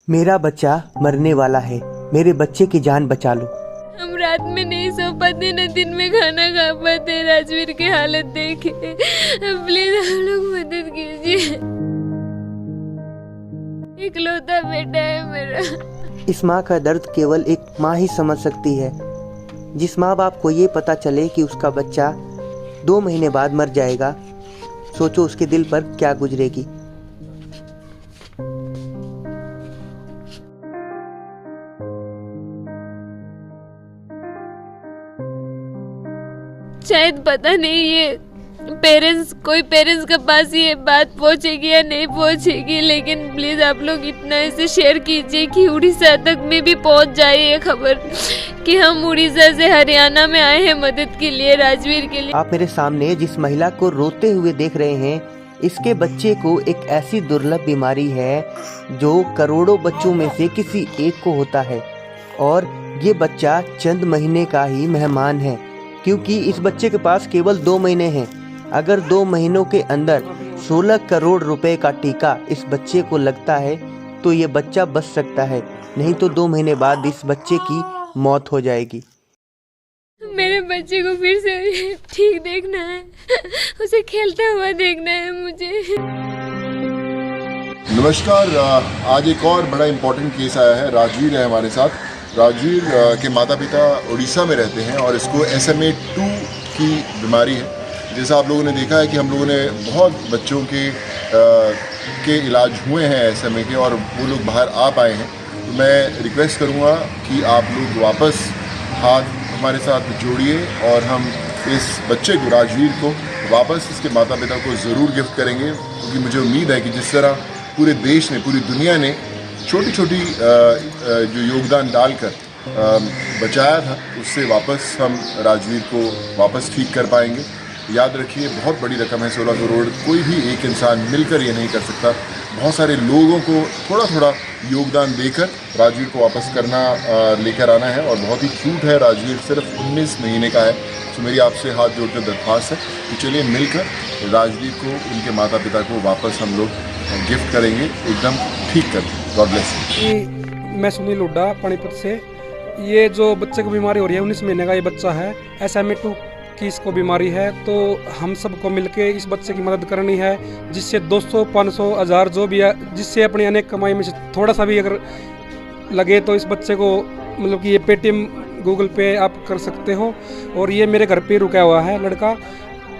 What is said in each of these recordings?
मेरा बच्चा मरने वाला है, मेरे बच्चे की जान बचा लो। हम रात में नहीं सो पाते न दिन में खाना खा पाते। राजवीर की हालत देखे, प्लीज हम लोग मदद कीजिए। इकलौता बेटा है मेरा। इस माँ का दर्द केवल एक माँ ही समझ सकती है। जिस माँ बाप को ये पता चले कि उसका बच्चा 2 महीने बाद मर जाएगा, सोचो उसके दिल पर क्या गुजरेगी। शायद पता नहीं ये कोई पेरेंट्स के पास ये बात पहुंचेगी या नहीं पहुंचेगी, लेकिन प्लीज आप लोग इतना इसे शेयर कीजिए कि उड़ीसा तक में भी पहुंच जाए ये खबर कि हम उड़ीसा से हरियाणा में आए हैं मदद के लिए, राजवीर के लिए। आप मेरे सामने जिस महिला को रोते हुए देख रहे हैं, इसके बच्चे को एक ऐसी दुर्लभ बीमारी है जो करोड़ों बच्चों में से किसी एक को होता है, और ये बच्चा चंद महीने का ही मेहमान है, क्योंकि इस बच्चे के पास केवल 2 महीने हैं। अगर 2 महीनों के अंदर 16 करोड़ रुपए का टीका इस बच्चे को लगता है तो ये बच्चा बच सकता है, नहीं तो 2 महीने बाद इस बच्चे की मौत हो जाएगी। मेरे बच्चे को फिर से ठीक देखना है, उसे खेलता हुआ देखना है मुझे। नमस्कार, आज एक और बड़ा इम्पोर्टेंट केस आया है। राजवीर है हमारे साथ। राजवीर के माता पिता उड़ीसा में रहते हैं और इसको SMA 2 की बीमारी है। जैसा आप लोगों ने देखा है कि हम लोगों ने बहुत बच्चों के इलाज हुए हैं SMA के, और वो लोग बाहर आ पाए हैं। तो मैं रिक्वेस्ट करूँगा कि आप लोग वापस हाथ हमारे साथ जोड़िए और हम इस बच्चे को, राजवीर को, वापस इसके माता पिता को ज़रूर गिफ्ट करेंगे, क्योंकि मुझे उम्मीद है कि जिस तरह पूरे देश ने, पूरी दुनिया ने छोटी छोटी जो योगदान डालकर बचाया था, उससे वापस हम राजवीर को वापस ठीक कर पाएंगे। याद रखिए, बहुत बड़ी रकम है 16 करोड़। कोई भी एक इंसान मिलकर ये नहीं कर सकता। बहुत सारे लोगों को थोड़ा थोड़ा योगदान देकर राजवीर को वापस करना, लेकर आना है। और बहुत ही क्यूट है राजवीर, सिर्फ 19 महीने का है। तो मेरी आपसे हाथ जोड़कर दरख्वास्त है कि चलिए मिलकर राजवीर को, उनके माता पिता को वापस हम लोग गिफ्ट करेंगे, एकदम ठीक कर। God bless you. मैं सुनील हुड्डा पानीपत से। ये जो बच्चे को बीमारी हो रही है, 19 महीने का ये बच्चा है, SMA 2 की इसको बीमारी है। तो हम सबको मिलके इस बच्चे की मदद करनी है, जिससे 200, 500, 1000 जो भी है, जिससे अपनी अनेक कमाई में से थोड़ा सा भी अगर लगे तो इस बच्चे को, मतलब कि ये पेटीएम, गूगल पे आप कर सकते हो। और ये मेरे घर पे रुका हुआ है लड़का,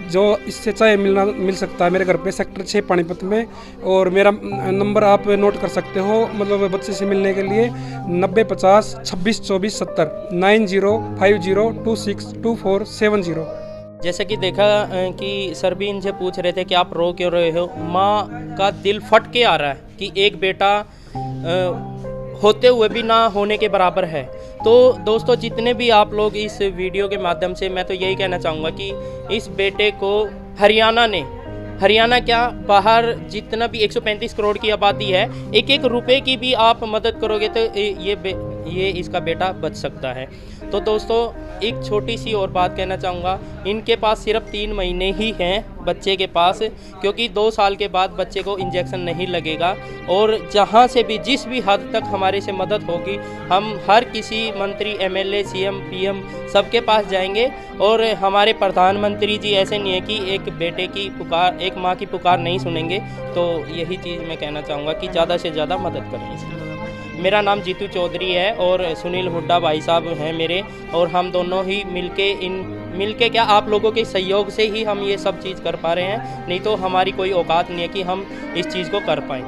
जो इससे चाहे मिल सकता है मेरे घर पे, सेक्टर 6 पानीपत में। और मेरा नंबर आप नोट कर सकते हो, मतलब बच्चे से मिलने के लिए 90 50 26 24 70 9050262470। जैसे कि देखा कि सर भी इनसे पूछ रहे थे कि आप रो क्यों रहे हो। माँ का दिल फट के आ रहा है कि एक बेटा होते हुए भी ना होने के बराबर है। तो दोस्तों, जितने भी आप लोग इस वीडियो के माध्यम से, मैं तो यही कहना चाहूँगा कि इस बेटे को हरियाणा क्या, बाहर जितना भी 135 करोड़ की आबादी है, एक एक रुपए की भी आप मदद करोगे तो ये इसका बेटा बच सकता है। तो दोस्तों, एक छोटी सी और बात कहना चाहूँगा, इनके पास सिर्फ 3 महीने ही हैं बच्चे के पास, क्योंकि 2 साल के बाद बच्चे को इंजेक्शन नहीं लगेगा। और जहाँ से भी, जिस भी हद तक हमारे से मदद होगी, हम हर किसी मंत्री, MLA, CM, PM सबके पास जाएंगे। और हमारे प्रधानमंत्री जी ऐसे नहीं है कि एक बेटे की पुकार, एक माँ की पुकार नहीं सुनेंगे। तो यही चीज़ मैं कहना चाहूँगा कि ज़्यादा से ज़्यादा मदद करें इसकी। मेरा नाम जीतू चौधरी है और सुनील हुड्डा भाई साहब हैं मेरे, और हम दोनों ही मिलके क्या, आप लोगों के सहयोग से ही हम ये सब चीज़ कर पा रहे हैं, नहीं तो हमारी कोई औकात नहीं है कि हम इस चीज़ को कर पाएँ।